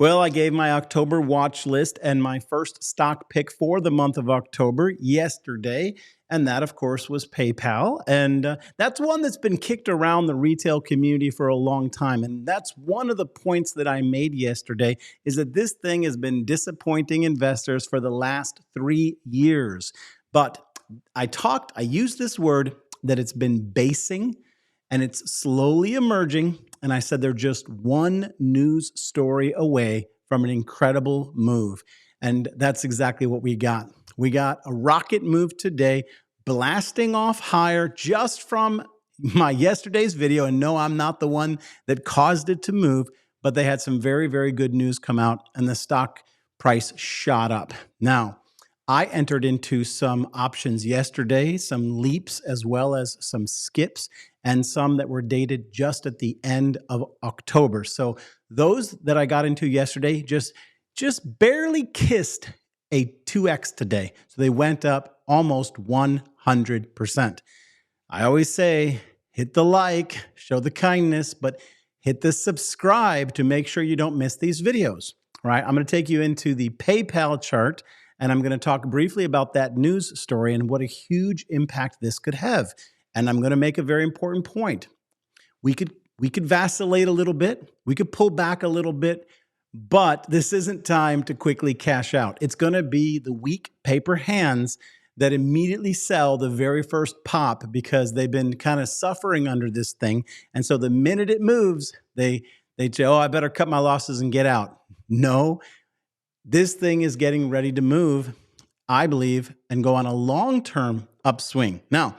Well, I gave my October watch list and my first stock pick for the month of October yesterday. And that, of course, was PayPal. And that's one that's been kicked around the retail community for a long time. And that's one of the points that I made yesterday is that this thing has been disappointing investors for the last 3 years. But I used this word that it's been basing and it's slowly emerging. And I said they're just one news story away from an incredible move. And that's exactly what we got. We got a rocket move today, blasting off higher just from my yesterday's video. And no, I'm not the one that caused it to move, but they had some very, very good news come out and the stock price shot up. Now, I entered into some options yesterday, some leaps as well as some skips, and some that were dated just at the end of October. So those that I got into yesterday just barely kissed a 2x today. So they went up almost 100%. I always say, hit the like, show the kindness, but hit the subscribe to make sure you don't miss these videos. All right, I'm going to take you into the PayPal chart. And I'm going to talk briefly about that news story and what a huge impact this could have. And I'm going to make a very important point. We could vacillate a little bit. We could pull back a little bit, but this isn't time to quickly cash out. It's going to be the weak paper hands that immediately sell the very first pop because they've been kind of suffering under this thing. And so the minute it moves, they say, oh, I better cut my losses and get out. No. This thing is getting ready to move, I believe, and go on a long-term upswing. Now,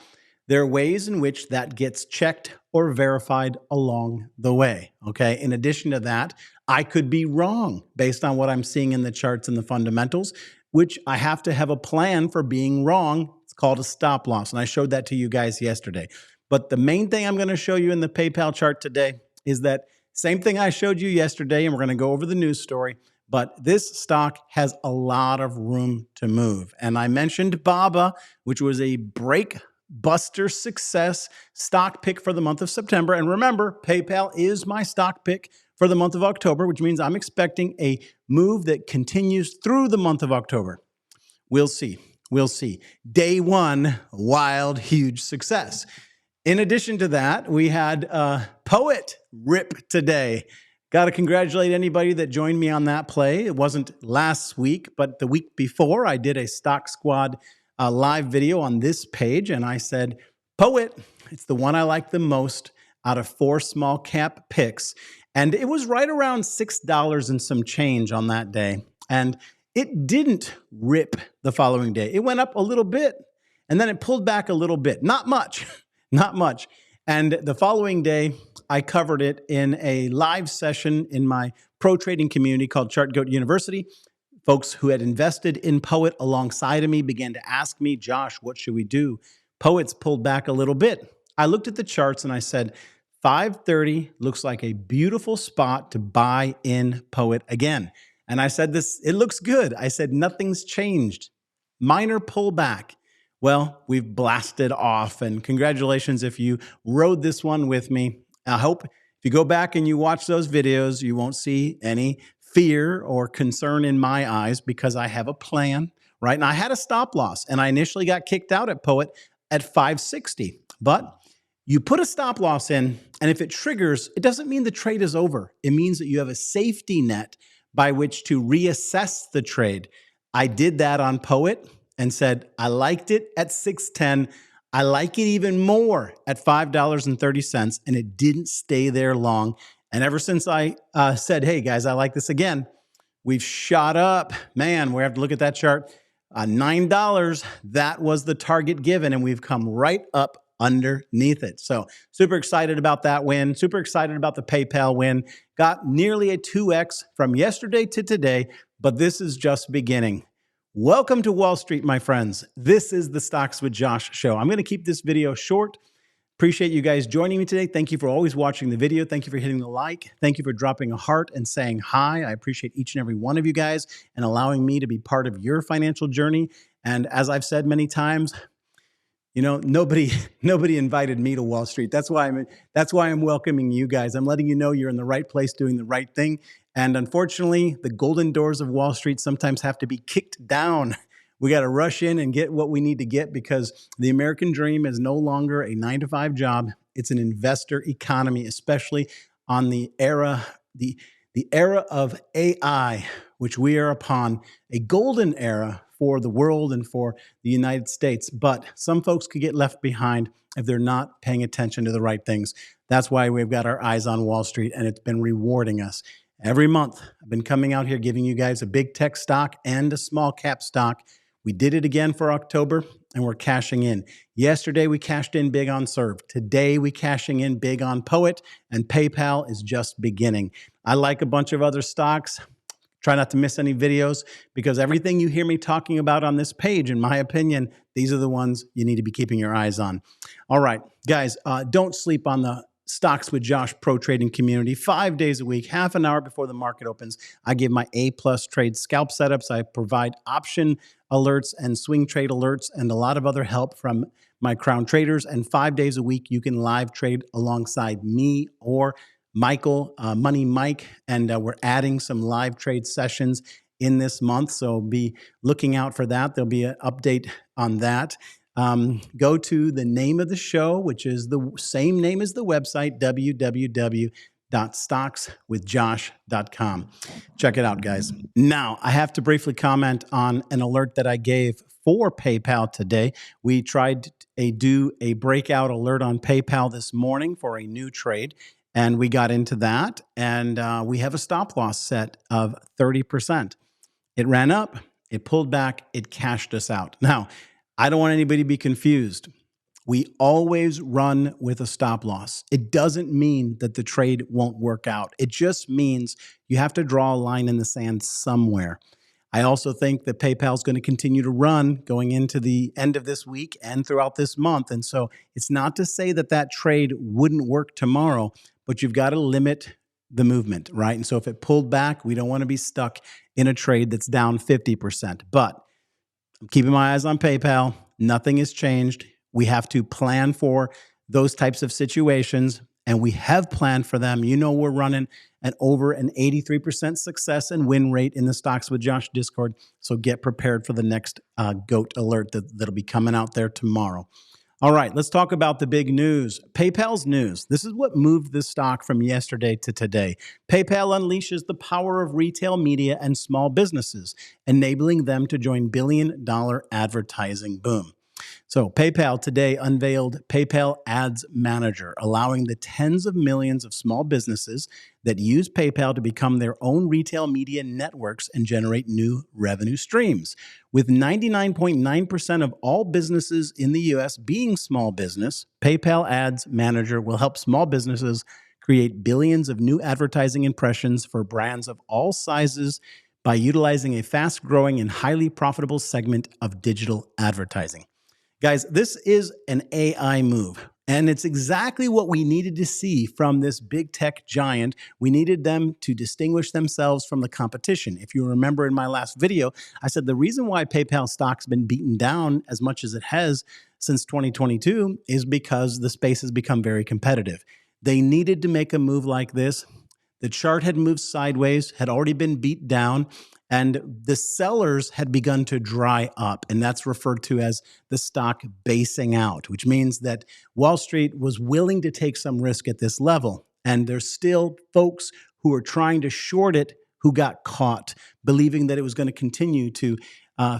there are ways in which that gets checked or verified along the way, okay? In addition to that, I could be wrong based on what I'm seeing in the charts and the fundamentals, which I have to have a plan for being wrong. It's called a stop loss, and I showed that to you guys yesterday. But the main thing I'm going to show you in the PayPal chart today is that same thing I showed you yesterday, and we're going to go over the news story. But this stock has a lot of room to move. And I mentioned BABA, which was a break-buster success stock pick for the month of September. And remember, PayPal is my stock pick for the month of October, which means I'm expecting a move that continues through the month of October. We'll see. We'll see. Day one, wild, huge success. In addition to that, we had Poet rip today. Got to congratulate anybody that joined me on that play. It wasn't last week, but the week before, I did a Stock Squad live video on this page, and I said, Poet, it's the one I like the most out of 4 small cap picks. And it was right around $6 and some change on that day. And it didn't rip the following day. It went up a little bit, and then it pulled back a little bit. Not much, not much. And the following day, I covered it in a live session in my pro trading community called ChartGoat University. Folks who had invested in Poet alongside of me began to ask me, Josh, what should we do? Poet's pulled back a little bit. I looked at the charts and I said, 530 looks like a beautiful spot to buy in Poet again. And I said this, it looks good. I said, nothing's changed. Minor pullback. Well, we've blasted off, and congratulations if you rode this one with me. I hope if you go back and you watch those videos, you won't see any fear or concern in my eyes because I have a plan, right? And I had a stop loss, and I initially got kicked out at Poet at 560. But you put a stop loss in, and if it triggers, it doesn't mean the trade is over. It means that you have a safety net by which to reassess the trade. I did that on Poet and said, I liked it at 610. I like it even more at $5.30, and it didn't stay there long. And ever since I said, hey, guys, I like this again, we've shot up. Man, we have to look at that chart. $9, that was the target given, and we've come right up underneath it. So super excited about that win. Super excited about the PayPal win. Got nearly a 2x from yesterday to today, but this is just beginning. Welcome to Wall Street, my friends. This is the Stocks with Josh show. I'm going to keep this video short. Appreciate you guys joining me today. Thank you for always watching the video. Thank you for hitting the like. Thank you for dropping a heart and saying hi. I appreciate each and every one of you guys and allowing me to be part of your financial journey. And as I've said many times, You know, nobody nobody invited me to Wall Street. That's why I'm welcoming you guys. I'm letting you know you're in the right place doing the right thing. And unfortunately, the golden doors of Wall Street sometimes have to be kicked down. We got to rush in and get what we need to get because the American dream is no longer a 9 to 5 job. It's an investor economy, especially on the era of AI, which we are upon, a golden era for the world and for the United States. But some folks could get left behind if they're not paying attention to the right things. That's why we've got our eyes on Wall Street, and it's been rewarding us. Every month, I've been coming out here giving you guys a big tech stock and a small cap stock. We did it again for October, and we're cashing in. Yesterday, we cashed in big on Serve. Today, we cashing in big on Poet, and PayPal is just beginning. I like a bunch of other stocks. Try not to miss any videos because everything you hear me talking about on this page, in my opinion, these are the ones you need to be keeping your eyes on. All right, guys, don't sleep on the Stocks with Josh pro trading community. 5 days a week, half an hour before the market opens, I give my A-plus trade scalp setups. I provide option alerts and swing trade alerts and a lot of other help from my crown traders. And 5 days a week, you can live trade alongside me or Michael, Money Mike, and we're adding some live trade sessions in this month. So be looking out for that. There'll be an update on that. Go to the name of the show, which is the same name as the website, www.stockswithjosh.com. Check it out, guys. Now, I have to briefly comment on an alert that I gave for PayPal today. We tried to do a breakout alert on PayPal this morning for a new trade. And we got into that, and we have a stop loss set of 30%. It ran up, it pulled back, it cashed us out. Now, I don't want anybody to be confused. We always run with a stop loss. It doesn't mean that the trade won't work out. It just means you have to draw a line in the sand somewhere. I also think that PayPal is going to continue to run going into the end of this week and throughout this month. And so it's not to say that that trade wouldn't work tomorrow, but you've got to limit the movement, right? And so if it pulled back, we don't want to be stuck in a trade that's down 50%. But I'm keeping my eyes on PayPal. Nothing has changed. We have to plan for those types of situations, and we have planned for them. You know, we're running at over an 83% success and win rate in the Stocks with Josh Discord. So get prepared for the next GOAT alert that'll be coming out there tomorrow. All right, let's talk about the big news. PayPal's news. This is what moved the stock from yesterday to today. PayPal unleashes the power of retail media and small businesses, enabling them to join billion-dollar advertising boom. So PayPal today unveiled PayPal Ads Manager, allowing the tens of millions of small businesses that use PayPal to become their own retail media networks and generate new revenue streams. With 99.9% of all businesses in the U.S. being small business, PayPal Ads Manager will help small businesses create billions of new advertising impressions for brands of all sizes by utilizing a fast-growing and highly profitable segment of digital advertising. Guys, this is an AI move, and it's exactly what we needed to see from this big tech giant. We needed them to distinguish themselves from the competition. If you remember in my last video, I said the reason why PayPal stock's been beaten down as much as it has since 2022 is because the space has become very competitive. They needed to make a move like this. The chart had moved sideways, had already been beat down, and the sellers had begun to dry up, and that's referred to as the stock basing out, which means that Wall Street was willing to take some risk at this level. And there's still folks who are trying to short it who got caught, believing that it was going to continue to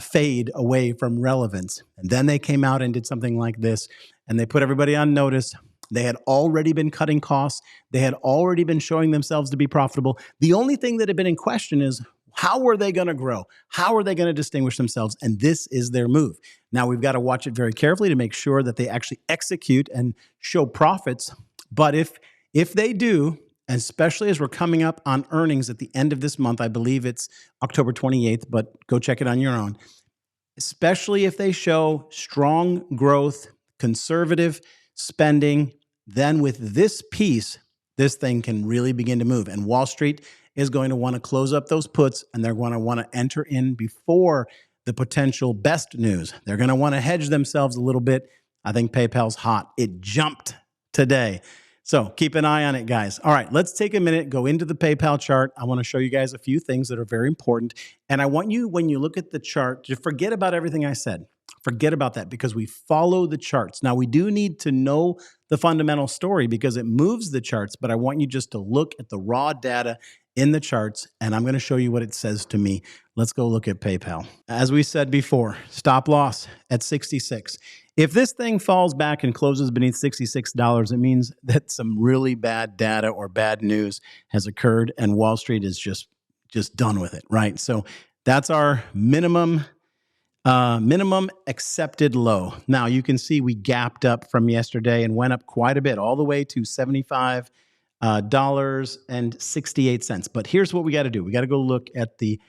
fade away from relevance. And then they came out and did something like this, and they put everybody on notice. They had already been cutting costs. They had already been showing themselves to be profitable. The only thing that had been in question is, how are they going to grow? How are they going to distinguish themselves? And this is their move. Now, we've got to watch it very carefully to make sure that they actually execute and show profits. But if they do, especially as we're coming up on earnings at the end of this month, I believe it's October 28th, but go check it on your own. Especially if they show strong growth, conservative spending, then with this piece, this thing can really begin to move. And Wall Street is going to want to close up those puts, and they're going to want to enter in before the potential best news. They're going to want to hedge themselves a little bit I think PayPal's hot. It jumped today. So keep an eye on it, guys. All right, let's take a minute, go into the PayPal chart. I want to show you guys a few things that are very important. And I want you, when you look at the chart, to forget about everything I said. Forget about that because we follow the charts. Now, we do need to know the fundamental story because it moves the charts, but I want you just to look at the raw data in the charts, and I'm going to show you what it says to me. Let's go look at PayPal. As we said before, stop loss at 66. If this thing falls back and closes beneath $66, it means that some really bad data or bad news has occurred and Wall Street is just done with it, right? So that's our minimum accepted low. Now you can see we gapped up from yesterday and went up quite a bit, all the way to $75.68. But here's what we got to do. We got to go look at the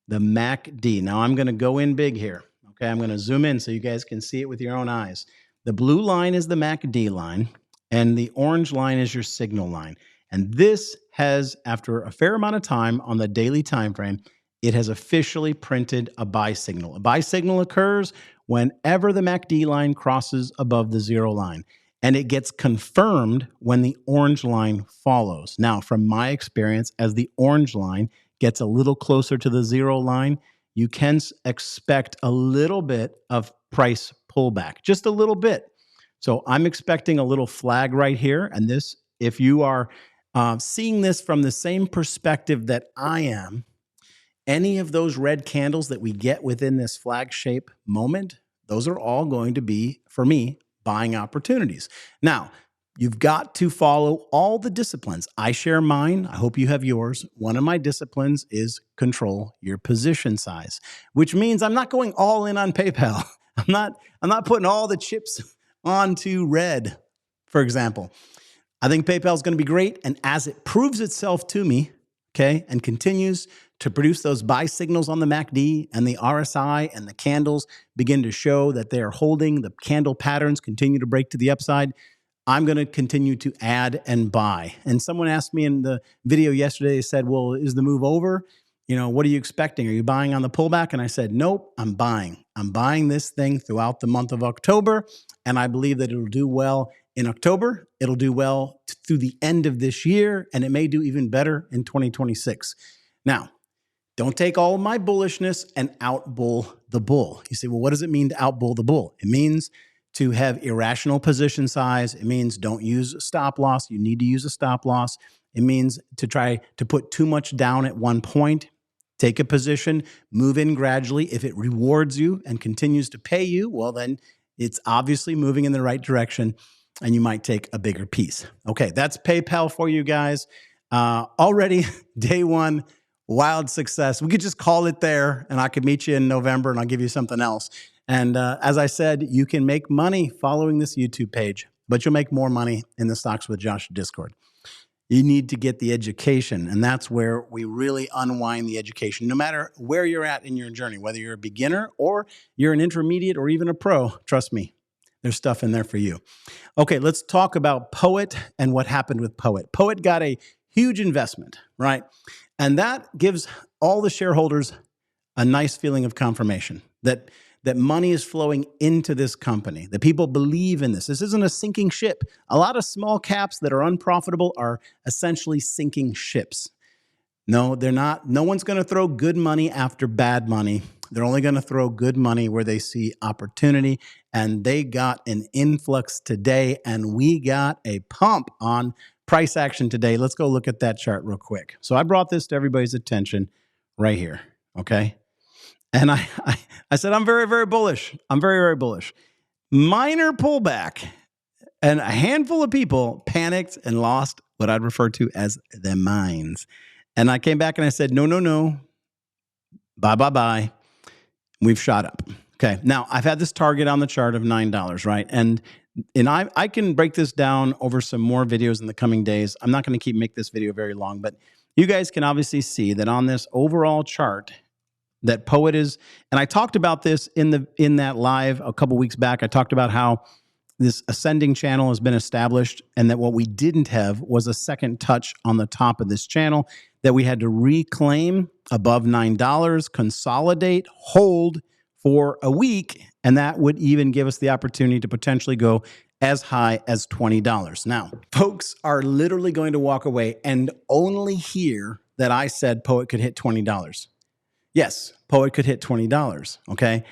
MACD. Now I'm going to go in big here. Okay, I'm going to zoom in so you guys can see it with your own eyes. The blue line is the MACD line, and the orange line is your signal line. And this has, after a fair amount of time on the daily time frame, it has officially printed a buy signal. A buy signal occurs whenever the MACD line crosses above the zero line, and it gets confirmed when the orange line follows. Now, from my experience, as the orange line gets a little closer to the zero line, you can expect a little bit of price pullback, just a little bit. So I'm expecting a little flag right here. And this, if you are seeing this from the same perspective that I am, any of those red candles that we get within this flag shape moment, those are all going to be, for me, buying opportunities. Now, you've got to follow all the disciplines. I share mine. I hope you have yours. One of my disciplines is control your position size, which means I'm not going all in on PayPal. I'm not putting all the chips onto red, for example. I think PayPal is going to be great. And as it proves itself to me, okay, and continues to produce those buy signals on the MACD and the RSI and the candles begin to show that they are holding, the candle patterns continue to break to the upside, I'm going to continue to add and buy. And someone asked me in the video yesterday, they said, well, is the move over? You know, what are you expecting? Are you buying on the pullback? And I said, nope, I'm buying. I'm buying this thing throughout the month of October. And I believe that it'll do well in October. It'll do well through the end of this year. And it may do even better in 2026. Now, don't take all of my bullishness and outbull the bull. You say, well, what does it mean to outbull the bull? It means to have irrational position size. It means don't use a stop loss. You need to use a stop loss. It means to try to put too much down at one point. Take a position, move in gradually. If it rewards you and continues to pay you, well, then it's obviously moving in the right direction and you might take a bigger piece. Okay, that's PayPal for you guys. Already day one, wild success. We could just call it there and I could meet you in November and I'll give you something else. And as I said, you can make money following this YouTube page, but you'll make more money in the Stocks with Josh Discord. You need to get the education, and that's where we really unwind the education. No matter where you're at in your journey, whether you're a beginner or you're an intermediate or even a pro, trust me, there's stuff in there for you. Okay, let's talk about Poet and what happened with Poet. Poet got a huge investment, right? And that gives all the shareholders a nice feeling of confirmation that money is flowing into this company, that people believe in this. This isn't a sinking ship. A lot of small caps that are unprofitable are essentially sinking ships. No, they're not. No one's going to throw good money after bad money. They're only going to throw good money where they see opportunity. And they got an influx today, and we got a pump on price action today. Let's go look at that chart real quick. So I brought this to everybody's attention right here, okay? And I said, I'm very, very bullish. I'm very, very bullish. Minor pullback, and a handful of people panicked and lost what I'd refer to as their minds. And I came back and I said, no, no, no. Bye, bye, bye. We've shot up. Okay. Now, I've had this target on the chart of $9, right? And I can break this down over some more videos in the coming days. I'm not going to make this video very long, but you guys can obviously see that on this overall chart, that Poet is, and I talked about this in that live a couple weeks back. I talked about how this ascending channel has been established and that what we didn't have was a second touch on the top of this channel that we had to reclaim above $9, consolidate, hold for a week, and that would even give us the opportunity to potentially go as high as $20. Now, folks are literally going to walk away and only hear that I said Poet could hit $20. Yes, Poet could hit $20, okay?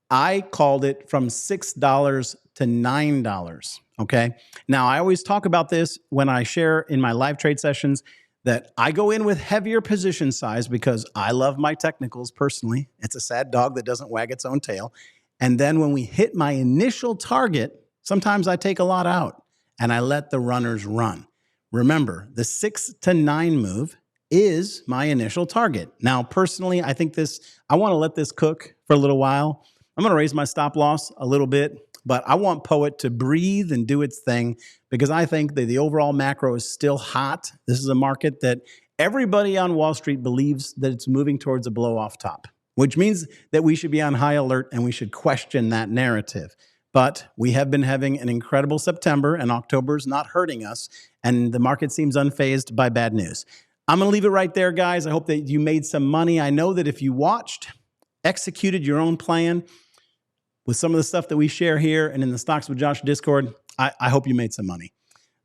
I called it from $6 to $9, okay? Now, I always talk about this when I share in my live trade sessions that I go in with heavier position size because I love my technicals personally. It's a sad dog that doesn't wag its own tail. And then when we hit my initial target, sometimes I take a lot out and I let the runners run. Remember, the 6 to 9 move is my initial target. Now, personally, I think I want to let this cook for a little while. I'm going to raise my stop loss a little bit, but I want Poet to breathe and do its thing because I think that the overall macro is still hot. This is a market that everybody on Wall Street believes that it's moving towards a blow-off top, which means that we should be on high alert and we should question that narrative. But we have been having an incredible September, and October's not hurting us, and the market seems unfazed by bad news. I'm going to leave it right there, guys. I hope that you made some money. I know that if you watched, executed your own plan with some of the stuff that we share here and in the Stocks with Josh Discord, I hope you made some money.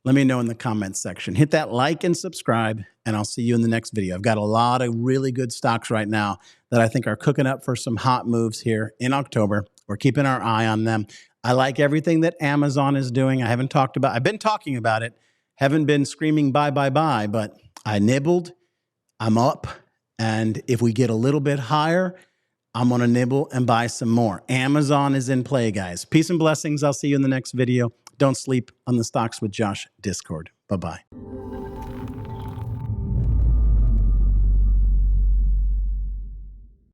Let me know in the comments section. Hit that like and subscribe, and I'll see you in the next video. I've got a lot of really good stocks right now that I think are cooking up for some hot moves here in October. We're keeping our eye on them. I like everything that Amazon is doing. I've been talking about it, haven't been screaming buy, but I nibbled, I'm up, and if we get a little bit higher, I'm going to nibble and buy some more. Amazon is in play, guys. Peace and blessings. I'll see you in the next video. Don't sleep on the Stocks with Josh Discord. Bye-bye.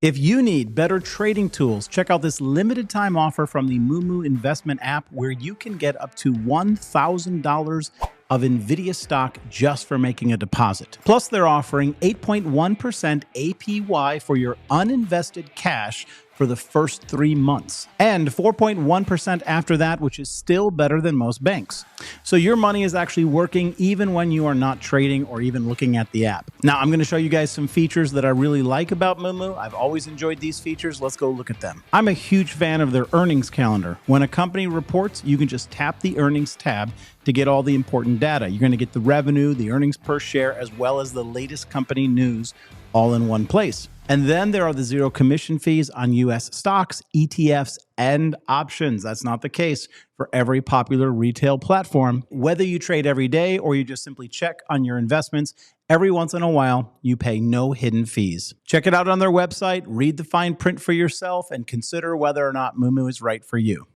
If you need better trading tools, check out this limited time offer from the Moomoo investment app where you can get up to $1,000 of NVDA stock just for making a deposit. Plus, they're offering 8.1% APY for your uninvested cash for the first 3 months, and 4.1% after that, which is still better than most banks. So your money is actually working even when you are not trading or even looking at the app. Now, I'm going to show you guys some features that I really like about Moomoo. I've always enjoyed these features. Let's go look at them. I'm a huge fan of their earnings calendar. When a company reports, you can just tap the earnings tab to get all the important data. You're going to get the revenue, the earnings per share, as well as the latest company news all in one place. And then there are the zero commission fees on US stocks, ETFs, and options. That's not the case for every popular retail platform. Whether you trade every day or you just simply check on your investments, every once in a while, you pay no hidden fees. Check it out on their website, read the fine print for yourself, and consider whether or not Moomoo is right for you.